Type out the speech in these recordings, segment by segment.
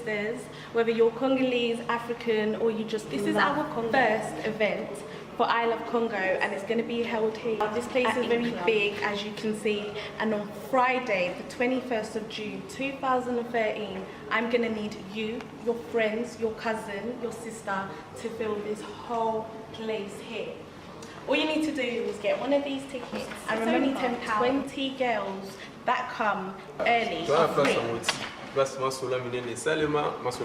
sisters, whether you're Congolese, African, or you just This is our first event for I Love Congo, and it's going to be held here. This place is very big, as you can see, and on Friday, the 21st of June 2013, I'm going to need you, your friends, your cousin, your sister to fill this whole place here. All you need to do is get one of these tickets, and remember, £10. 20 girls that come early.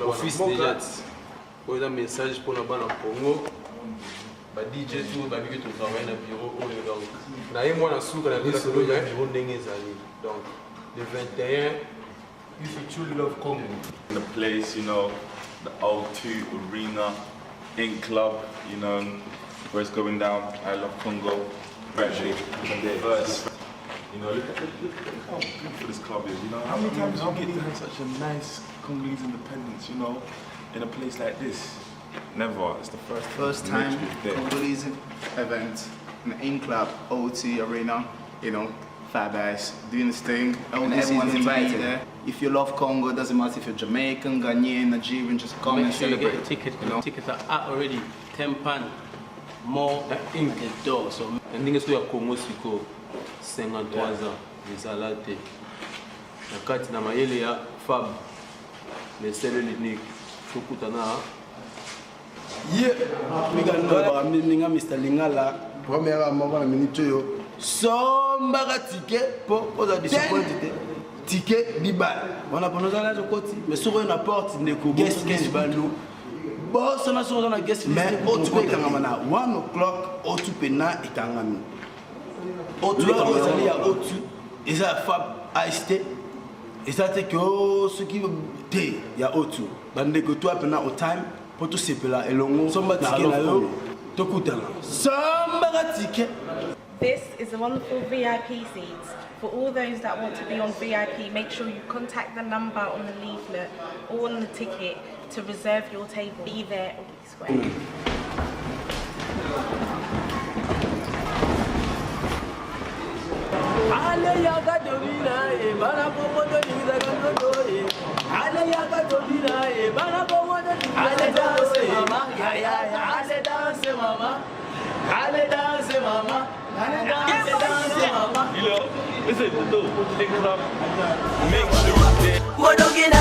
Office déjà pour un message pour nous dans Congo. Ba DJ tout ba bique tout travail dans bureau au donc. Na yé moi na souka na bisa do ya bureau ndenge ezali. Donc le 21 if you truly love Congo. The place, you know, the O2 Arena in club, you know, where it's going down. I love Congo. Especially verse. You know, look how beautiful this club is. You know, how many times you get to have such a nice Congolese independence, you know, in a place like this? Never. It's the first time Congolese event in club, O2 Arena. You know, fat guys doing this thing, and everyone's invited there. If you love Congo, it doesn't matter if you're Jamaican, Ghanaian, Nigerian, just come and celebrate. Get a ticket. You know? Tickets are already £10 more in the door. So I think it's where Congo siko 53 ans zala te. Na kati na mayele ya Fab le sele unique tukutana. Yeah, we got no Mr. Lingala. Première moment, la minute yo. Sombaga ticket pour disappointed. Ticket 10 balles. On a prononcé là de côté, mais sur une porte ne ko guest 15 balles. Boss on a sur na guest mais autre pe kangamana 1 o'clock autre pe na ikangami. Autre pe ya autre et ça Fab AST et ça c'est que ce qui te ya autre. Bande que toi pendant au time pour tout ces là et longo somba ticket na yo to kutana. Sombaga ticket. This is a wonderful VIP seats. For all those that want to be on VIP, make sure you contact the number on the leaflet or on the ticket to reserve your table. Be there or be square. Allez danser, maman. You know, listen, take it up. Make sure.